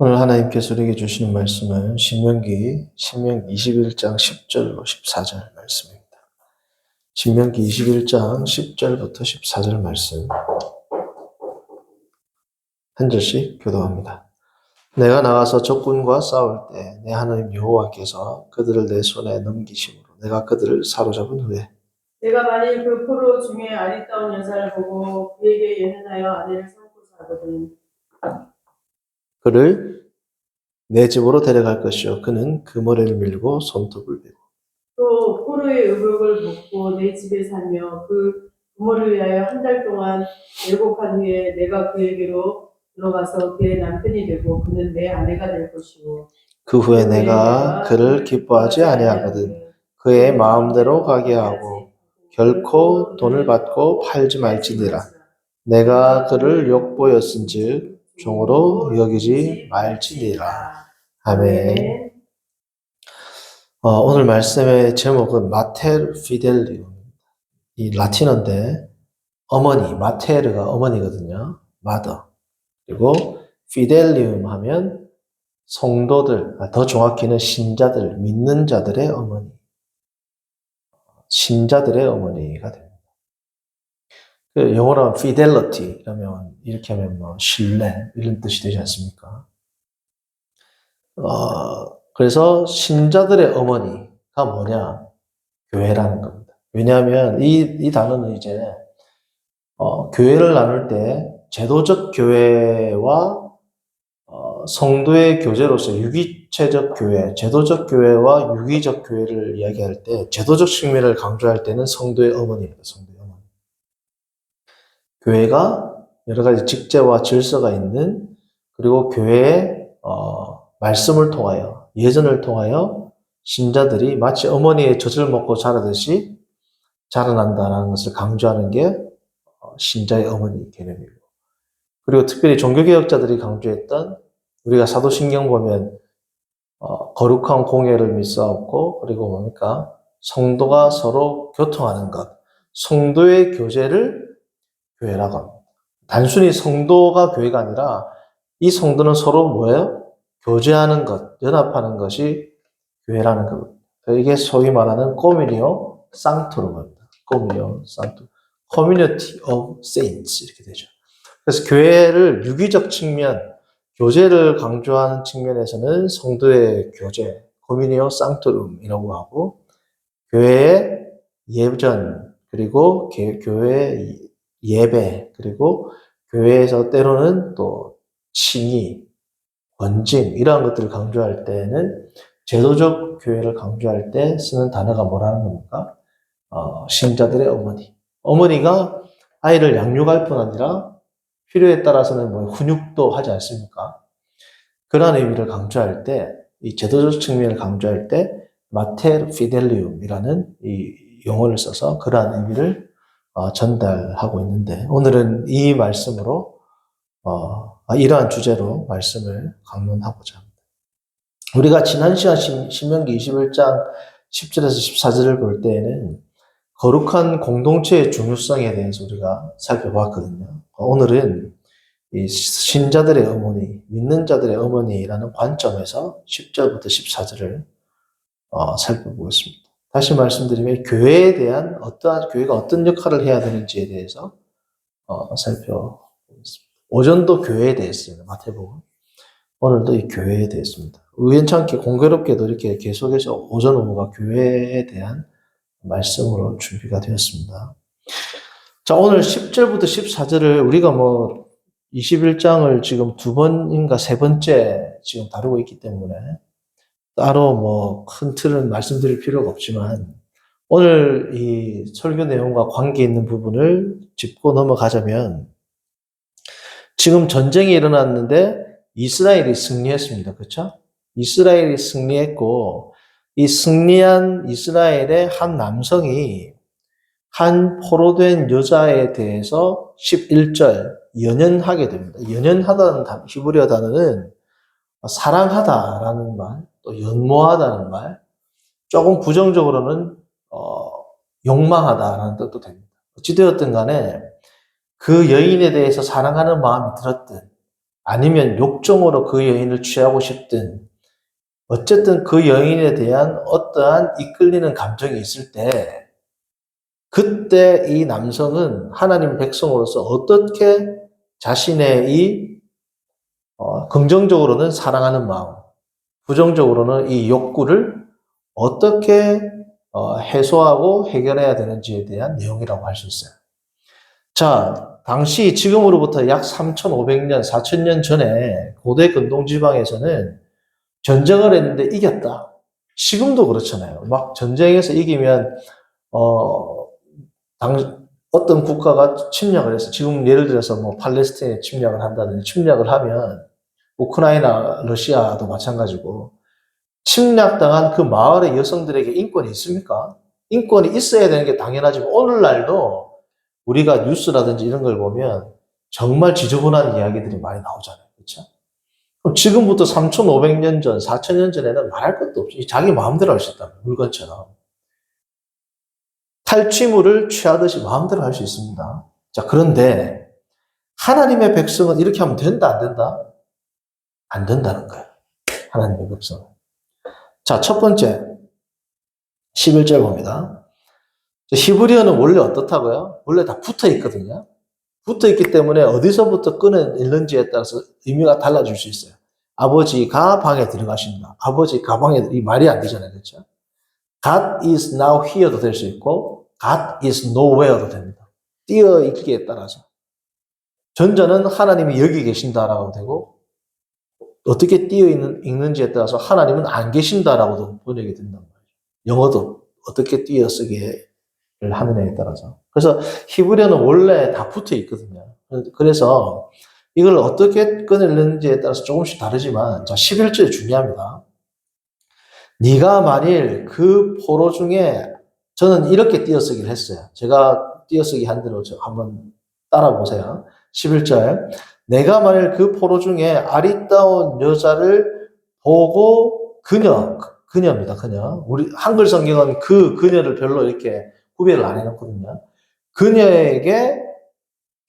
오늘 하나님께서 우리에게 주시는 말씀은 신명기 21장 10절로 14절 말씀입니다. 신명기 21장 10절부터 14절 말씀 한 절씩 교독합니다. 내가 나가서 적군과 싸울 때 내 하나님 여호와께서 그들을 내 손에 넘기심으로 내가 그들을 사로잡은 후에 내가 만일 그 포로 중에 아리따운 여자를 보고 그에게 연연하여 아내를 삼고 살거든 그를 내 집으로 데려갈 것이요 그는 그 머리를 밀고 손톱을 베고 또 포로의 의복을 벗고 내 집에 살며 그 부모를 위하여 한 달 동안 애곡한 후에 내가 그에게로 들어가서 그의 남편이 되고 그는 내 아내가 될 것이고 그 후에 내가 그를 기뻐하지 아니하거든 그의 마음대로 가게 하고 결코 돈을 받고 팔지 말지니라. 내가 그를 욕보였은즉 종으로 여기지 말지니라. 아멘. 오늘 말씀의 제목은 마테르 피델리움. 이 라틴어인데 어머니, 마테르가 어머니거든요. 마더. 그리고 피델리움 하면 성도들, 더 정확히는 신자들, 믿는 자들의 어머니. 신자들의 어머니가 됩니다. 그 영어로 하면 fidelity 이러면 이렇게 하면 뭐 신뢰 이런 뜻이 되지 않습니까? 그래서 신자들의 어머니가 뭐냐? 교회라는 겁니다. 왜냐하면 이 단어는 이제 교회를 나눌 때 제도적 교회와 성도의 교제로서 유기체적 교회, 제도적 교회와 유기적 교회를 이야기할 때 제도적 측면을 강조할 때는 성도의 어머니입니다. 성도의 어머니. 교회가 여러 가지 직제와 질서가 있는 그리고 교회의 말씀을 통하여 예전을 통하여 신자들이 마치 어머니의 젖을 먹고 자라듯이 자라난다는 것을 강조하는 게 신자의 어머니 개념이고 그리고 특별히 종교개혁자들이 강조했던 우리가 사도신경 보면 거룩한 공예를 믿사옵고 그리고 뭡니까? 성도가 서로 교통하는 것 성도의 교제를 교회라고 합니다. 단순히 성도가 교회가 아니라 이 성도는 서로 뭐예요? 교제하는 것, 연합하는 것이 교회라는 겁니다. 이게 소위 말하는 코미니오 상토룸입니다. 코미니오 상토, Community of Saints 이렇게 되죠. 그래서 교회를 유기적 측면, 교제를 강조하는 측면에서는 성도의 교제, 코미니오 상토룸이라고 하고 교회의 예전 그리고 교회의 예배 그리고 교회에서 때로는 또 칭의, 권징 이러한 것들을 강조할 때는 제도적 교회를 강조할 때 쓰는 단어가 뭐라는 겁니까? 신자들의 어머니. 어머니가 아이를 양육할 뿐 아니라 필요에 따라서는 뭐 훈육도 하지 않습니까? 그러한 의미를 강조할 때, 이 제도적 측면을 강조할 때 마테르 피델리움이라는 이 용어를 써서 그러한 의미를 전달하고 있는데 오늘은 이 말씀으로 이러한 주제로 말씀을 강론하고자 합니다. 우리가 지난 시간 신명기 21장 10절에서 14절을 볼 때에는 거룩한 공동체의 중요성에 대해서 우리가 살펴봤거든요. 오늘은 이 신자들의 어머니, 믿는 자들의 어머니라는 관점에서 10절부터 14절을 살펴보겠습니다. 다시 말씀드리면 교회에 대한 교회가 어떤 역할을 해야 되는지에 대해서 살펴보겠습니다. 오전도 교회에 대해서요. 마태복음. 오늘도 이 교회에 대해서입니다. 우연찮게 공교롭게도 이렇게 계속해서 오전 오후가 교회에 대한 말씀으로 준비가 되었습니다. 자, 오늘 10절부터 14절을 우리가 21장을 지금 두 번인가 세 번째 지금 다루고 있기 때문에 따로 큰 틀은 말씀드릴 필요가 없지만 오늘 이 설교 내용과 관계 있는 부분을 짚고 넘어가자면 지금 전쟁이 일어났는데 이스라엘이 승리했습니다. 그렇죠? 이스라엘이 승리했고 이 승리한 이스라엘의 한 남성이 한 포로된 여자에 대해서 11절 연연하게 됩니다. 연연하다는 히브리어 단어는 사랑하다라는 말, 또 연모하다는 말, 조금 부정적으로는 욕망하다라는 뜻도 됩니다. 어찌되었든 간에 그 여인에 대해서 사랑하는 마음이 들었든 아니면 욕정으로 그 여인을 취하고 싶든 어쨌든 그 여인에 대한 어떠한 이끌리는 감정이 있을 때 그때 이 남성은 하나님 백성으로서 어떻게 자신의 이 긍정적으로는 사랑하는 마음, 부정적으로는 이 욕구를 어떻게 해소하고 해결해야 되는지에 대한 내용이라고 할 수 있어요. 자, 당시 지금으로부터 약 3,500년, 4,000년 전에 고대 근동 지방에서는 전쟁을 했는데 이겼다. 지금도 그렇잖아요. 막 전쟁에서 이기면 어, 어떤 국가가 침략을 해서 지금 예를 들어서 뭐 팔레스타인에 침략을 한다든지 침략을 하면 우크라이나, 러시아도 마찬가지고 침략당한 그 마을의 여성들에게 인권이 있습니까? 인권이 있어야 되는 게 당연하지만 오늘날도 우리가 뉴스라든지 이런 걸 보면 정말 지저분한 이야기들이 많이 나오잖아요. 그렇죠? 그럼 지금부터 3,500년 전, 4,000년 전에는 말할 것도 없이 자기 마음대로 할 수 있다. 물건처럼. 탈취물을 취하듯이 마음대로 할 수 있습니다. 자, 그런데 하나님의 백성은 이렇게 하면 된다, 안 된다? 안 된다는 거예요. 하나님의 백성은. 자, 첫 번째, 11절 봅니다. 히브리어는 원래 어떻다고요? 원래 다 붙어 있거든요. 붙어 있기 때문에 어디서부터 끊어내는지에 따라서 의미가 달라질 수 있어요. 아버지가 방에 들어가신다. 아버지 가방에, 이 말이 안 되잖아요. 그렇죠? God is now here도 될 수 있고, God is nowhere도 됩니다. 띄어 있기에 따라서. 전자는 하나님이 여기 계신다라고 되고, 어떻게 읽는지에 따라서 하나님은 안 계신다라고도 번역이 된단 말이에요. 영어도 어떻게 띄어쓰기를 하느냐에 따라서. 그래서 히브리어는 원래 다 붙어 있거든요. 그래서 이걸 어떻게 꺼내는지에 따라서 조금씩 다르지만, 자, 11절 중요합니다. 네가 만일 그 포로 중에, 저는 이렇게 띄어쓰기를 했어요. 제가 띄어쓰기 한 대로 한번 따라 보세요. 11절. 내가 만일 그 포로 중에 아리따운 여자를 보고 그녀입니다. 그녀. 우리 한글 성경은 그 그녀를 별로 이렇게 구별을 안 해놓거든요.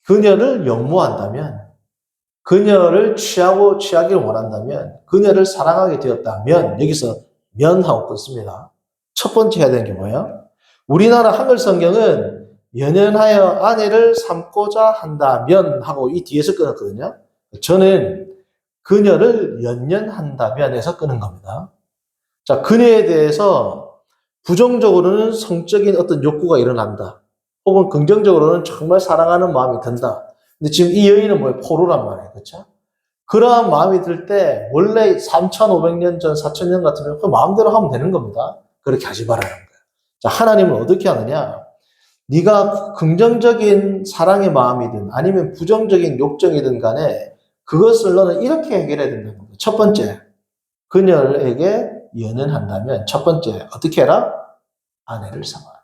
그녀를 연모한다면, 그녀를 취하기를 원한다면, 그녀를 사랑하게 되었다면, 여기서 면하고 끊습니다. 첫 번째 해야 되는 게 뭐예요? 우리나라 한글 성경은 연연하여 아내를 삼고자 한다면 하고 이 뒤에서 끊었거든요. 저는 그녀를 연연한다면 해서 끊은 겁니다. 자, 그녀에 대해서 부정적으로는 성적인 어떤 욕구가 일어난다. 혹은 긍정적으로는 정말 사랑하는 마음이 든다. 근데 지금 이 여인은 뭐예요? 포로란 말이에요. 그렇죠? 그러한 마음이 들 때 원래 3,500년 전, 4,000년 같으면 그 마음대로 하면 되는 겁니다. 그렇게 하지 말라는 거예요. 자, 하나님은 어떻게 하느냐? 네가 긍정적인 사랑의 마음이든 아니면 부정적인 욕정이든 간에 그것을 너는 이렇게 해결해야 된다는 겁니다. 첫 번째, 그녀에게 연연한다면 첫 번째 어떻게 해라? 아내를 삼아라.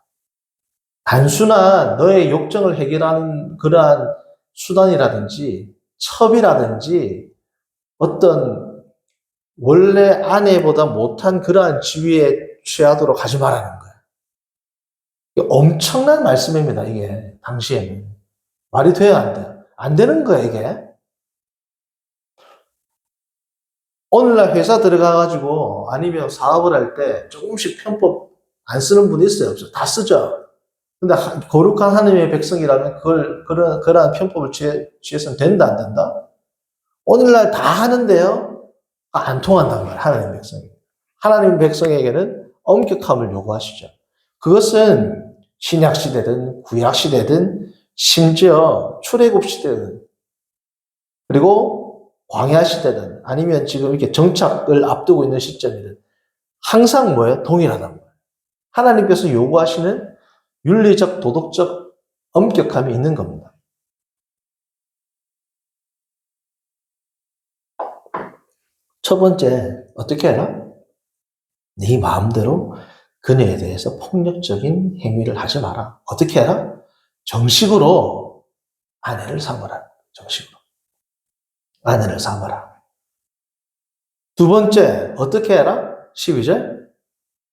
단순한 너의 욕정을 해결하는 그러한 수단이라든지 첩이라든지 어떤 원래 아내보다 못한 그러한 지위에 취하도록 하지 말라는 거예요. 이게 엄청난 말씀입니다. 이게 당시에는 말이 돼야 안 돼요. 안 되는 거예요. 이게 오늘날 회사 들어가가지고 아니면 사업을 할 때 조금씩 편법 안 쓰는 분이 있어요? 없어요? 다 쓰죠. 근데 거룩한 하나님의 백성이라면 그러한 편법을 취해서는 된다, 안 된다? 오늘날 다 하는데요? 안 통한단 말이에요, 하나님 백성이. 하나님 백성에게는 엄격함을 요구하시죠. 그것은 신약시대든 구약시대든 심지어 출애굽시대든 그리고 광야시대든 아니면 지금 이렇게 정착을 앞두고 있는 시점이든 항상 뭐예요? 동일하단 말이에요. 하나님께서 요구하시는 윤리적, 도덕적 엄격함이 있는 겁니다. 첫 번째, 어떻게 해라? 네 마음대로 그녀에 대해서 폭력적인 행위를 하지 마라. 어떻게 해라? 정식으로 아내를 삼으라. 정식으로. 아내를 삼으라. 두 번째, 어떻게 해라? 12절.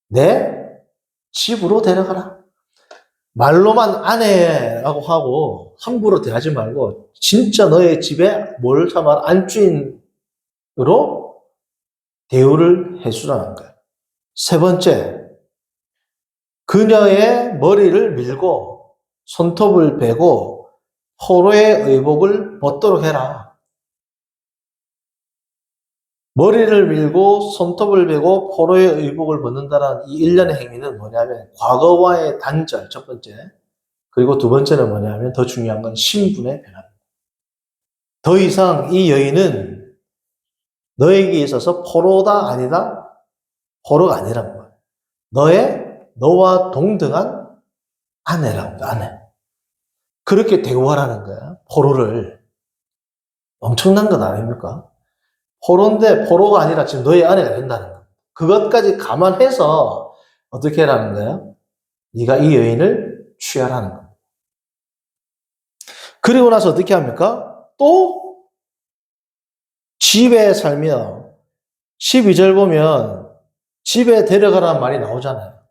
내 집으로 데려가라. 말로만 아내라고 하고 함부로 대하지 말고 진짜 너의 집에 뭘 참아 안주인으로 대우를 해주라는 거예요. 세 번째, 그녀의 머리를 밀고 손톱을 베고 포로의 의복을 벗도록 해라. 머리를 밀고 손톱을 베고 포로의 의복을 벗는다는 이 일련의 행위는 뭐냐면 과거와의 단절, 첫 번째. 그리고 두 번째는 뭐냐면 더 중요한 건 신분의 변화입니다. 더 이상 이 여인은 너에게 있어서 포로다 아니다? 포로가 아니란 거예요. 너와 동등한 아내라고, 아내. 그렇게 대우하라는 거야, 포로를. 엄청난 것 아닙니까? 포로인데 포로가 아니라 지금 너의 아내가 된다는 거야. 그것까지 감안해서 어떻게 하라는 거야? 네가 이 여인을 취하라는 거야. 그리고 나서 어떻게 합니까? 또 집에 살며 12절 보면 집에 데려가라는 말이 나오잖아요.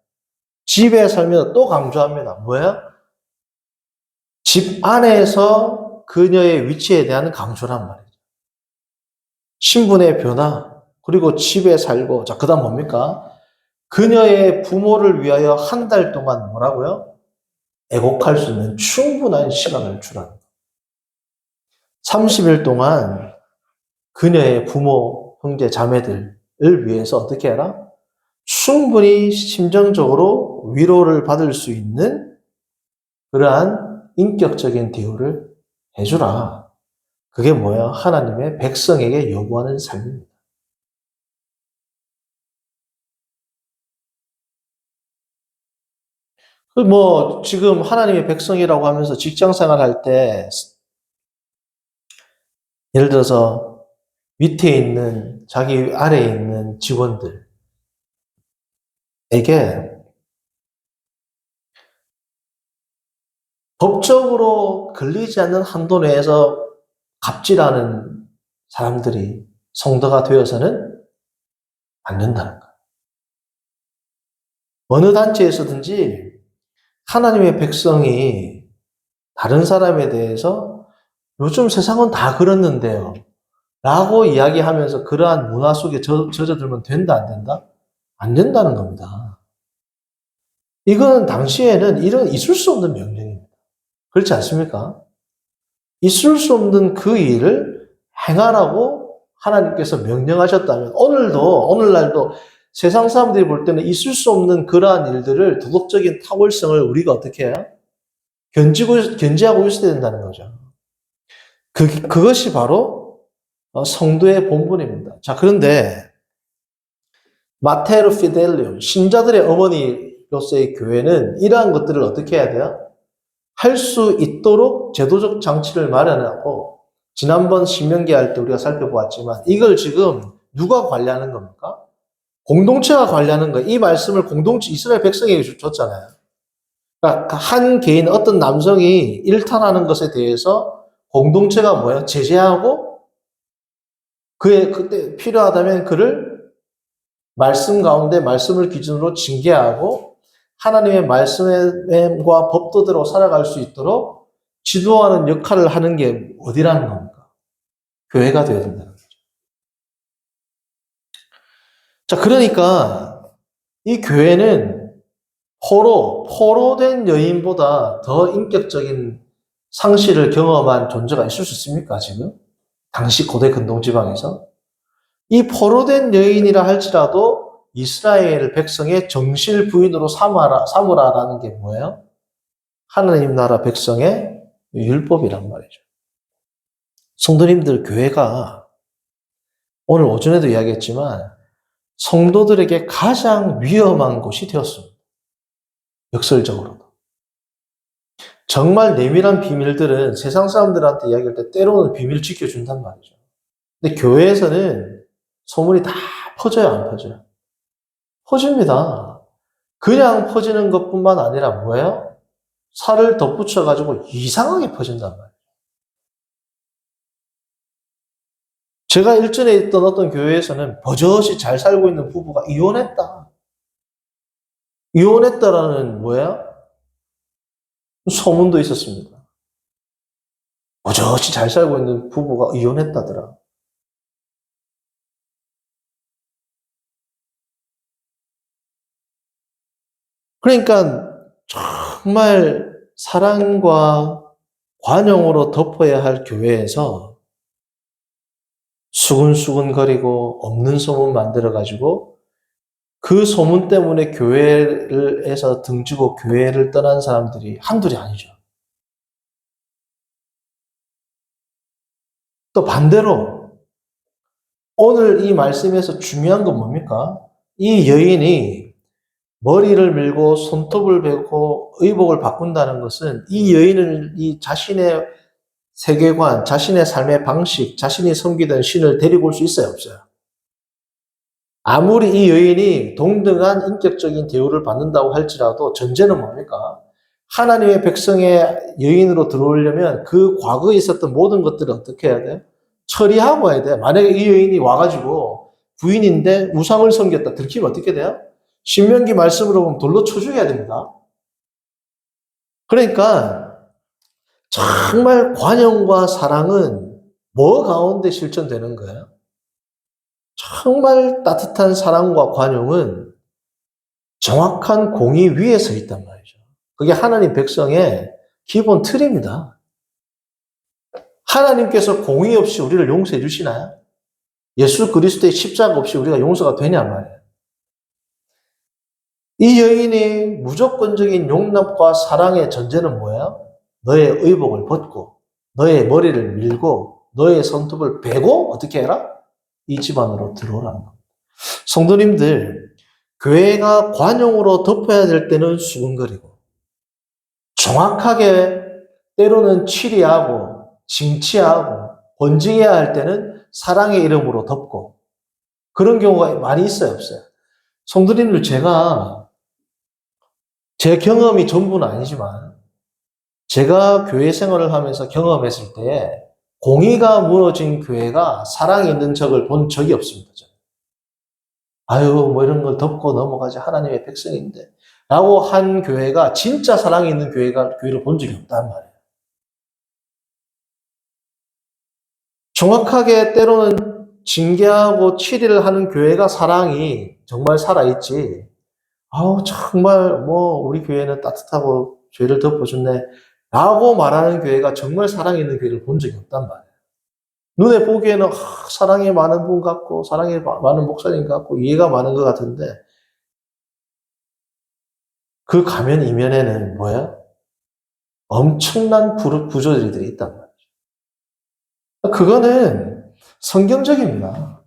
집에 살며 또 강조합니다. 뭐야? 집 안에서 그녀의 위치에 대한 강조란 말이죠. 신분의 변화, 그리고 집에 살고, 자, 그 다음 뭡니까? 그녀의 부모를 위하여 한 달 동안 뭐라고요? 애곡할 수 있는 충분한 시간을 주라는 거예요. 30일 동안 그녀의 부모, 형제, 자매들을 위해서 어떻게 해라? 충분히 심정적으로 위로를 받을 수 있는 그러한 인격적인 대우를 해주라. 그게 뭐야? 하나님의 백성에게 요구하는 삶입니다. 지금 하나님의 백성이라고 하면서 직장 생활할 때, 예를 들어서 밑에 있는, 자기 아래에 있는 직원들에게 법적으로 걸리지 않는 한도 내에서 갑질하는 사람들이 성도가 되어서는 안 된다는 거예요. 어느 단체에서든지 하나님의 백성이 다른 사람에 대해서 요즘 세상은 다 그렇는데요. 라고 이야기하면서 그러한 문화 속에 젖어들면 된다, 안 된다? 안 된다는 겁니다. 이건 당시에는 있을 수 없는 명령입니다. 그렇지 않습니까? 있을 수 없는 그 일을 행하라고 하나님께서 명령하셨다면 오늘날도 세상 사람들이 볼 때는 있을 수 없는 그러한 일들을 도덕적인 탁월성을 우리가 어떻게 해요? 견지하고 있어야 된다는 거죠. 그것이 바로 성도의 본분입니다. 자, 그런데 마테르 피델리움, 신자들의 어머니로서의 교회는 이러한 것들을 어떻게 해야 돼요? 할 수 있도록 제도적 장치를 마련하고, 지난번 신명기 할 때 우리가 살펴보았지만 이걸 지금 누가 관리하는 겁니까? 공동체가 관리하는 거예요. 이 말씀을 이스라엘 백성에게 줬잖아요. 그러니까 한 개인, 어떤 남성이 일탈하는 것에 대해서 공동체가 뭐예요? 제재하고, 그때 필요하다면 그를 말씀 가운데 말씀을 기준으로 징계하고, 하나님의 말씀과 법도대로 살아갈 수 있도록 지도하는 역할을 하는 게 어디라는 겁니까? 교회가 되어야 된다는 거죠. 자, 그러니까 이 교회는 포로된 여인보다 더 인격적인 상실을 경험한 존재가 있을 수 있습니까, 지금? 당시 고대 근동지방에서? 이 포로된 여인이라 할지라도 이스라엘 백성의 정실 부인으로 삼으라라는 게 뭐예요? 하나님 나라 백성의 율법이란 말이죠. 성도님들, 교회가 오늘 오전에도 이야기했지만 성도들에게 가장 위험한 곳이 되었습니다. 역설적으로도. 정말 내밀한 비밀들은 세상 사람들한테 이야기할 때 때로는 비밀 지켜준단 말이죠. 근데 교회에서는 소문이 다 퍼져요, 안 퍼져요? 퍼집니다. 그냥 퍼지는 것뿐만 아니라 뭐예요? 살을 덧붙여가지고 이상하게 퍼진단 말이에요. 제가 일전에 있던 어떤 교회에서는 버젓이 잘 살고 있는 부부가 이혼했다. 이혼했다라는 뭐예요? 소문도 있었습니다. 어저씨 잘 살고 있는 부부가 이혼했다더라. 그러니까 정말 사랑과 관용으로 덮어야 할 교회에서 수근수근거리고 없는 소문 만들어가지고 그 소문 때문에 교회에서 등지고 교회를 떠난 사람들이 한둘이 아니죠. 또 반대로 오늘 이 말씀에서 중요한 건 뭡니까? 이 여인이 머리를 밀고 손톱을 베고 의복을 바꾼다는 것은 이 여인을 이 자신의 세계관, 자신의 삶의 방식, 자신이 섬기던 신을 데리고 올 수 있어요, 없어요? 아무리 이 여인이 동등한 인격적인 대우를 받는다고 할지라도 전제는 뭡니까? 하나님의 백성의 여인으로 들어오려면 그 과거에 있었던 모든 것들을 어떻게 해야 돼요? 처리하고 와야 돼요. 만약에 이 여인이 와가지고 부인인데 우상을 섬겼다. 들키면 어떻게 돼요? 신명기 말씀으로 보면 돌로 쳐 죽여야 됩니다. 그러니까 정말 관용과 사랑은 뭐 가운데 실천되는 거예요? 정말 따뜻한 사랑과 관용은 정확한 공의 위에 서 있단 말이죠. 그게 하나님 백성의 기본 틀입니다. 하나님께서 공의 없이 우리를 용서해 주시나요? 예수 그리스도의 십자가 없이 우리가 용서가 되냐 말이에요. 이 여인이 무조건적인 용납과 사랑의 전제는 뭐예요? 너의 의복을 벗고 너의 머리를 밀고 너의 손톱을 베고 어떻게 해라? 이 집안으로 들어오라는 겁니다. 성도님들, 교회가 관용으로 덮어야 될 때는 수근거리고 정확하게 때로는 치리하고 징치하고 번징해야 할 때는 사랑의 이름으로 덮고 그런 경우가 많이 있어요, 없어요? 성도님들, 제가 제 경험이 전부는 아니지만 제가 교회 생활을 하면서 경험했을 때 공의가 무너진 교회가 사랑이 있는 적을 본 적이 없습니다. 저는. 아유, 뭐 이런 걸 덮고 넘어가지 하나님의 백성인데 라고 한 교회가 진짜 사랑이 있는 교회를 본 적이 없단 말이에요. 정확하게 때로는 징계하고 치리를 하는 교회가 사랑이 정말 살아있지. 아우, 정말 우리 교회는 따뜻하고 죄를 덮어줬네 라고 말하는 교회가 정말 사랑이 있는 교회를 본 적이 없단 말이에요. 눈에 보기에는 사랑이 많은 분 같고 사랑이 많은 목사님 같고 이해가 많은 것 같은데 그 가면 이면에는 뭐야? 엄청난 부조리들이 있단 말이죠. 그거는 성경적입니다.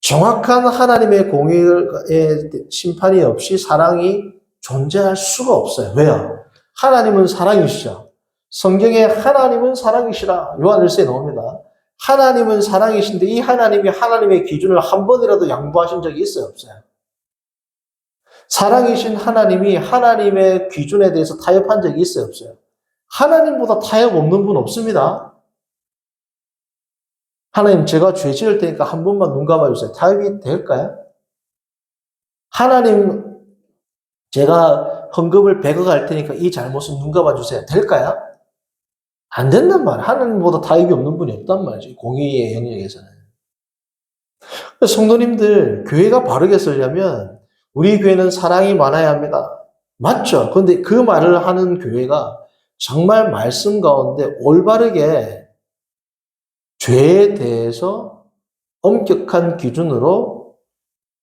정확한 하나님의 공의의 심판이 없이 사랑이 존재할 수가 없어요. 왜요? 하나님은 사랑이시죠. 성경에 하나님은 사랑이시라 요한일서에 나옵니다. 하나님은 사랑이신데 이 하나님이 하나님의 기준을 한 번이라도 양보하신 적이 있어요, 없어요? 사랑이신 하나님이 하나님의 기준에 대해서 타협한 적이 있어요, 없어요? 하나님보다 타협 없는 분 없습니다. 하나님, 제가 죄 지을 테니까 한 번만 눈 감아주세요. 타협이 될까요? 하나님, 제가 헌금을 100억 할 테니까 이 잘못은 눈 감아주세요. 될까요? 안 된단 말이에요. 하나님보다 타협이 없는 분이 없단 말이죠. 공의의 영역에서는. 성도님들, 교회가 바르게 쓰려면 우리 교회는 사랑이 많아야 합니다. 맞죠? 그런데 그 말을 하는 교회가 정말 말씀 가운데 올바르게 죄에 대해서 엄격한 기준으로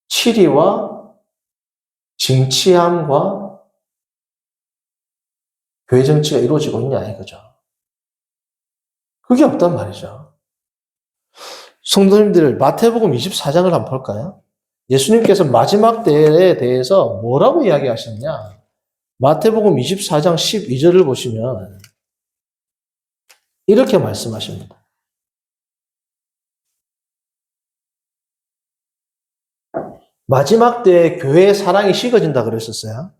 치리와 징치함과 교회 정치가 이루어지고 있냐 이거죠. 그게 없단 말이죠. 성도님들, 마태복음 24장을 한번 볼까요? 예수님께서 마지막 때에 대해서 뭐라고 이야기하셨냐? 마태복음 24장 12절을 보시면 이렇게 말씀하십니다. 마지막 때에 교회의 사랑이 식어진다 그랬었어요.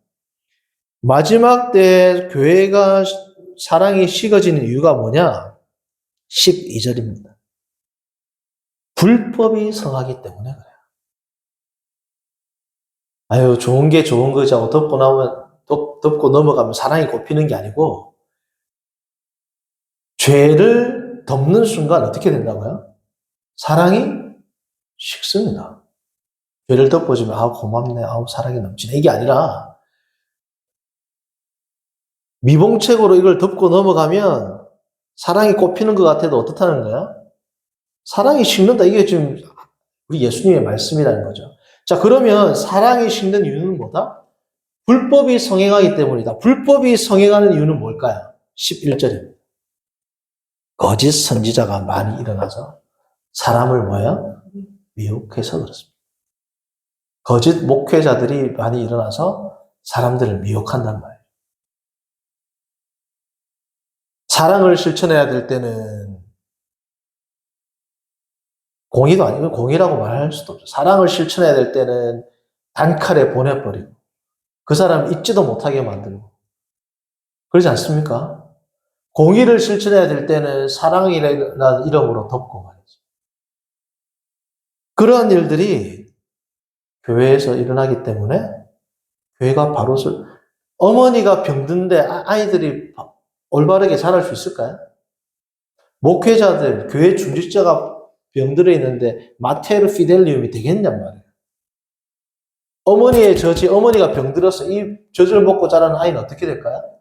마지막 때에 교회가 사랑이 식어지는 이유가 뭐냐? 12절입니다. 불법이 성하기 때문에 그래요. 아유, 좋은 게 좋은 거지 하고 덮고 나오면 덮고 넘어가면 사랑이 꼽히는 게 아니고, 죄를 덮는 순간 어떻게 된다고요? 사랑이 식습니다. 죄를 덮어주면, 아우, 고맙네, 아우, 사랑이 넘치네. 이게 아니라, 미봉책으로 이걸 덮고 넘어가면, 사랑이 꼽히는 것 같아도 어떻다는 거야? 사랑이 식는다. 이게 지금 우리 예수님의 말씀이라는 거죠. 자, 그러면 사랑이 식는 이유는 뭐다? 불법이 성행하기 때문이다. 불법이 성행하는 이유는 뭘까요? 11절입니다. 거짓 선지자가 많이 일어나서 사람을 뭐야? 미혹해서 그렇습니다. 거짓 목회자들이 많이 일어나서 사람들을 미혹한단 말이에요. 사랑을 실천해야 될 때는 공의도 아니고 공의라고 말할 수도 없죠. 사랑을 실천해야 될 때는 단칼에 보내버리고 그 사람 잊지도 못하게 만들고 그러지 않습니까? 공의를 실천해야 될 때는 사랑이라는 이름으로 덮고 말이죠. 그러한 일들이 교회에서 일어나기 때문에 교회가 바로 어머니가 병든데 아이들이 올바르게 자랄 수 있을까요? 목회자들, 교회 중직자가 병들어 있는데 마테르 피델리움이 되겠냔 말이에요. 어머니의 저지, 어머니가 병들어서 이 젖을 먹고 자라는 아이는 어떻게 될까요?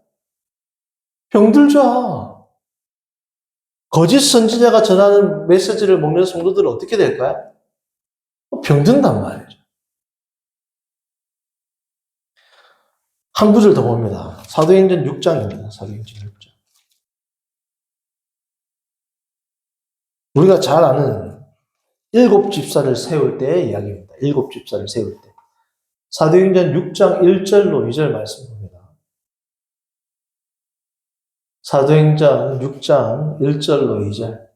병들죠. 거짓 선지자가 전하는 메시지를 먹는 성도들은 어떻게 될까요? 병든단 말이죠. 한 구절 더 봅니다. 사도행전 6장입니다. 사도행전 6장. 우리가 잘 아는 일곱 집사를 세울 때의 이야기입니다. 일곱 집사를 세울 때. 사도행전 6장 1절로 2절 말씀 봅니다. 사도행전 6장 1절로 2절.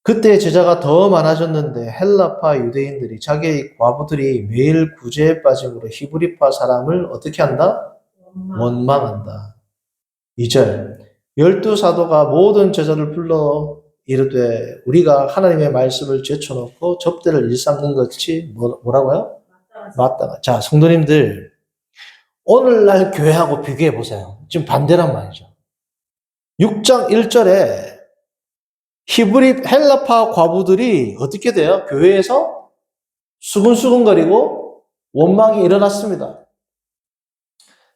그때 제자가 더 많아졌는데 헬라파 유대인들이 자기의 과부들이 매일 구제에 빠짐으로 히브리파 사람을 어떻게 한다? 원망한다. 2절. 12사도가 모든 제자를 불러 이르되 우리가 하나님의 말씀을 제쳐놓고 접대를 일삼는 것이 뭐라고요? 맞다. 자, 성도님들 오늘날 교회하고 비교해 보세요. 지금 반대란 말이죠. 6장 1절에 히브리 헬라파 과부들이 어떻게 돼요? 교회에서 수근수근거리고 원망이 일어났습니다.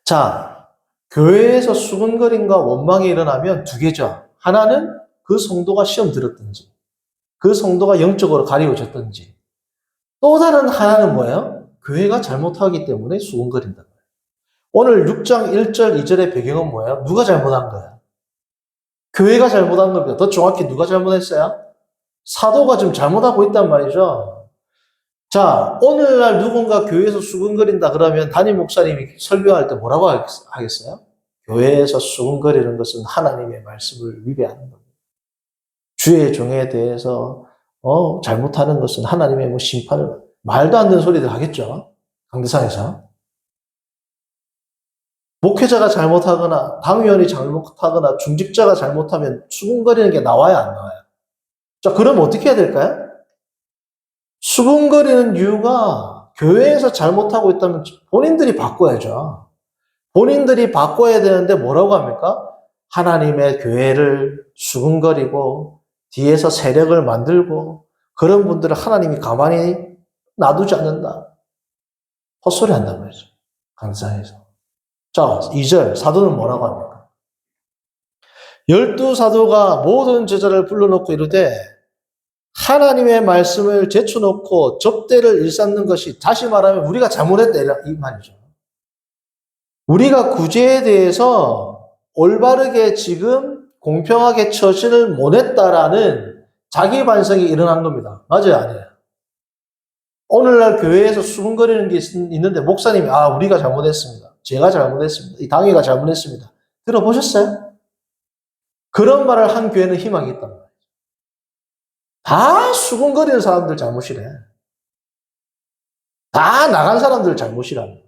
자, 교회에서 수근거림과 원망이 일어나면 두 개죠. 하나는 그 성도가 시험 들었든지, 그 성도가 영적으로 가리워졌든지, 또 다른 하나는 뭐예요? 교회가 잘못하기 때문에 수근거린다. 오늘 6장 1절, 2절의 배경은 뭐예요? 누가 잘못한 거예요? 교회가 잘못한 겁니다. 더 정확히 누가 잘못했어요? 사도가 지금 잘못하고 있단 말이죠. 자, 오늘날 누군가 교회에서 수근거린다 그러면 담임 목사님이 설교할 때 뭐라고 하겠어요? 교회에서 수근거리는 것은 하나님의 말씀을 위배하는 겁니다. 주의 종에 대해서 잘못하는 것은 하나님의 심판을 말도 안 되는 소리들 하겠죠. 강대상에서. 목회자가 잘못하거나 당위원이 잘못하거나 중직자가 잘못하면 수근거리는 게 나와요, 안 나와요? 자, 그럼 어떻게 해야 될까요? 수근거리는 이유가 교회에서 잘못하고 있다면 본인들이 바꿔야죠. 본인들이 바꿔야 되는데 뭐라고 합니까? 하나님의 교회를 수근거리고 뒤에서 세력을 만들고 그런 분들을 하나님이 가만히 놔두지 않는다. 헛소리 한단 말이죠. 강사에서. 자, 2절 사도는 뭐라고 합니까? 12사도가 모든 제자를 불러놓고 이르되 하나님의 말씀을 제쳐놓고 접대를 일삼는 것이 다시 말하면 우리가 잘못했다 이 말이죠. 우리가 구제에 대해서 올바르게 지금 공평하게 처신을 못했다라는 자기 반성이 일어난 겁니다. 맞아요, 아니에요? 오늘날 교회에서 수근거리는 게 있는데 목사님이 우리가 잘못했습니다. 제가 잘못했습니다. 이 당회가 잘못했습니다. 들어보셨어요? 그런 말을 한 교회는 희망이 있단 말이에요. 다 수근거리는 사람들 잘못이래. 다 나간 사람들 잘못이라는 거예요.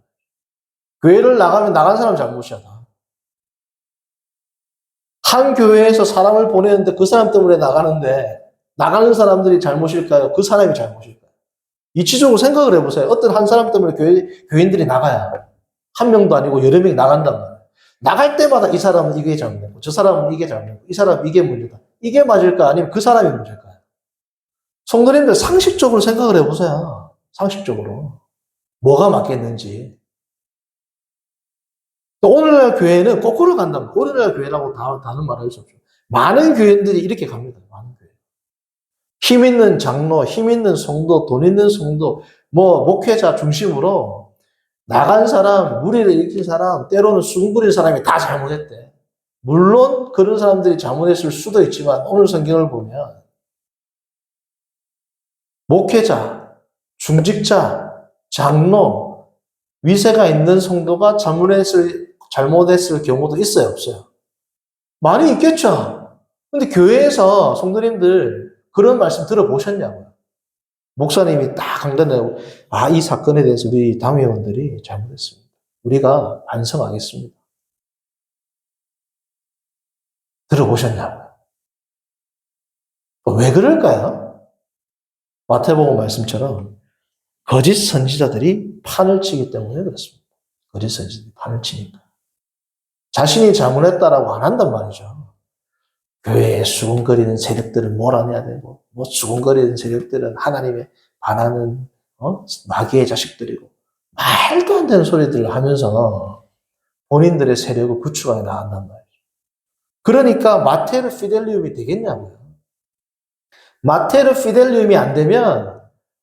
교회를 나가면 나간 사람 잘못이야. 다. 한 교회에서 사람을 보내는데 그 사람 때문에 나가는데 나가는 사람들이 잘못일까요? 그 사람이 잘못일까요? 이치적으로 생각을 해보세요. 어떤 한 사람 때문에 교인들이 나가요. 한 명도 아니고 여러 명이 나간단 말이에요. 나갈 때마다 이 사람은 이게 잘못됐고 저 사람은 이게 잘못됐고 이 사람은 이게 문제다. 이게 맞을까 아니면 그 사람이 문제일까요? 성도님들 상식적으로 생각을 해보세요. 상식적으로. 뭐가 맞겠는지. 오늘날 교회는 거꾸로 간다면 오늘날 교회라고 다른 말을 할 수 없죠. 많은 교회들이 이렇게 갑니다. 많은 교회. 힘 있는 장로, 힘 있는 성도, 돈 있는 성도, 목회자 중심으로 나간 사람, 무리를 일으킨 사람, 때로는 수군거리는 사람이 다 잘못했대. 물론 그런 사람들이 잘못했을 수도 있지만 오늘 성경을 보면 목회자, 중직자, 장로, 위세가 있는 성도가 잘못했을 경우도 있어요, 없어요? 많이 있겠죠. 근데 교회에서 성도님들 그런 말씀 들어보셨냐고요? 목사님이 딱 강단에 이 사건에 대해서 우리 당회원들이 잘못했습니다. 우리가 반성하겠습니다. 들어보셨냐고요? 왜 그럴까요? 마태복음 말씀처럼 거짓 선지자들이 판을 치기 때문에 그렇습니다. 거짓 선지자들이 판을 치니까. 자신이 잘못했다라고 안 한단 말이죠. 교회에 수군거리는 세력들을 몰아내야 되고, 수군거리는 세력들은 하나님에 반하는, 마귀의 자식들이고, 말도 안 되는 소리들을 하면서 본인들의 세력을 구축하게 나간단 말이죠. 그러니까 마테르 피델리움이 되겠냐고요. 마테르 피델리움이 안 되면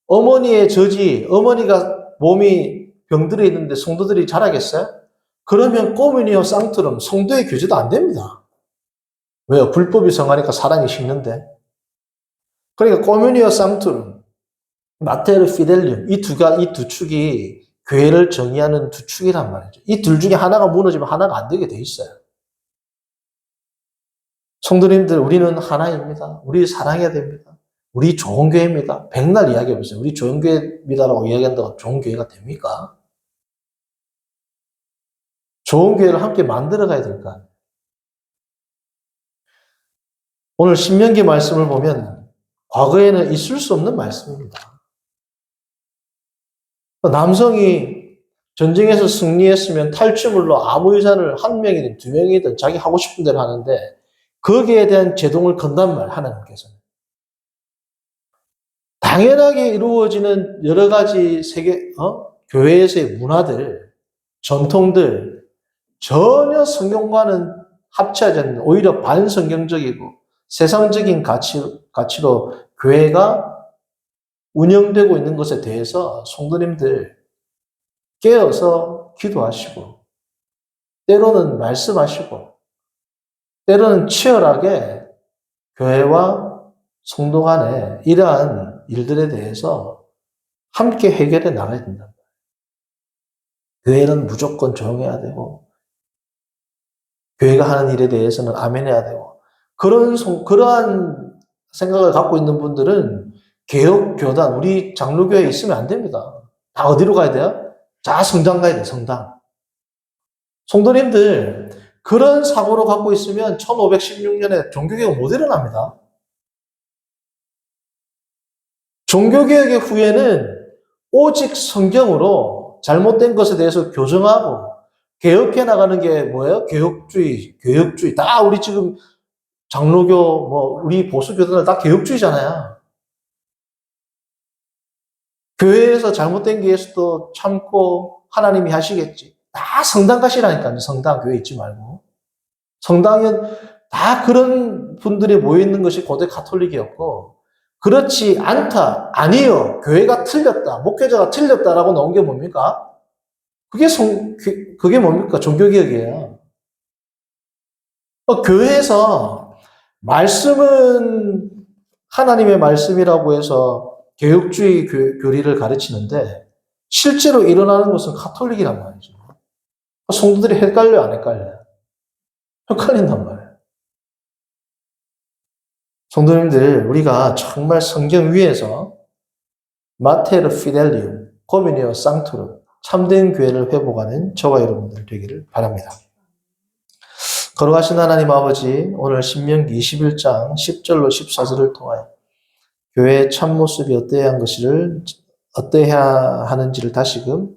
어머니의 저지, 어머니가 몸이 병들어 있는데 성도들이 자라겠어요? 그러면 꼬뮤니오 상투름, 성도의 교제도 안 됩니다. 왜요? 불법이 성하니까 사랑이 식는데. 그러니까 꼬뮤니오 상투름, 마테르 피델리움, 이 두 축이 교회를 정의하는 두 축이란 말이죠. 이 둘 중에 하나가 무너지면 하나가 안 되게 돼 있어요. 성도님들, 우리는 하나입니다. 우리 사랑해야 됩니다. 우리 좋은 교회입니다. 백날 이야기해보세요. 우리 좋은 교회입니다라고 이야기한다고 좋은 교회가 됩니까? 좋은 교회를 함께 만들어가야 될까? 오늘 신명기 말씀을 보면 과거에는 있을 수 없는 말씀입니다. 남성이 전쟁에서 승리했으면 탈취물로 아무 의사를 한 명이든 두 명이든 자기 하고 싶은 대로 하는데 거기에 대한 제동을 건단 말, 하나님께서는. 당연하게 이루어지는 여러 가지 교회에서의 문화들, 전통들, 전혀 성경과는 합치하지 않는 오히려 반성경적이고 세상적인 가치로 교회가 운영되고 있는 것에 대해서 성도님들 깨어서 기도하시고 때로는 말씀하시고 때로는 치열하게 교회와 성도 간에 이러한 일들에 대해서 함께 해결해 나가야 된다. 교회는 무조건 조용해야 되고 교회가 하는 일에 대해서는 아멘해야 되고 그러한 생각을 갖고 있는 분들은 개혁교단, 우리 장로교회에 있으면 안 됩니다. 다 어디로 가야 돼요? 성당 가야 돼요, 성당. 성도님들, 그런 사고로 갖고 있으면 1516년에 종교개혁 못 일어납니다. 종교개혁의 후에는 오직 성경으로 잘못된 것에 대해서 교정하고 개혁해 나가는 게 뭐예요? 교역주의. 다 우리 지금 장로교, 우리 보수교단들 다 교역주의잖아요. 교회에서 잘못된 게 있어도 참고 하나님이 하시겠지. 다 성당 가시라니까요. 성당, 교회 있지 말고. 성당은 다 그런 분들이 모여있는 것이 고대 카톨릭이었고, 그렇지 않다, 아니요, 교회가 틀렸다, 목회자가 틀렸다라고 나온 게 뭡니까? 그게 뭡니까? 종교개혁이에요. 교회에서 말씀은 하나님의 말씀이라고 해서 개혁주의 교리를 가르치는데 실제로 일어나는 것은 카톨릭이란 말이죠. 성도들이 헷갈려요, 안 헷갈려요? 헷갈린단 말이에요. 성도님들, 우리가 정말 성경 위에서 마테르 피델리움, 코미니오 상투름, 참된 교회를 회복하는 저와 여러분들 되기를 바랍니다. 거룩하신 하나님 아버지, 오늘 신명기 21장 10절로 14절을 통하여 교회의 참모습이 어떠해야 하는지를 다시금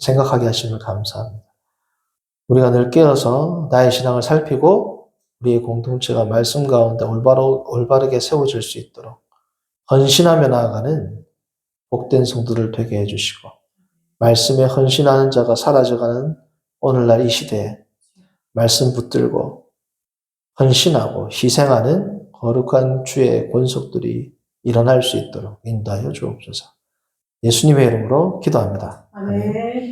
생각하게 하심을 감사합니다. 우리가 늘 깨어서 나의 신앙을 살피고 우리의 공동체가 말씀 가운데 올바르게 세워질 수 있도록 헌신하며 나아가는 복된 성도들 되게 해주시고 말씀에 헌신하는 자가 사라져가는 오늘날 이 시대에 말씀 붙들고 헌신하고 희생하는 거룩한 주의 권속들이 일어날 수 있도록 인도하여 주옵소서. 예수님의 이름으로 기도합니다. 아멘.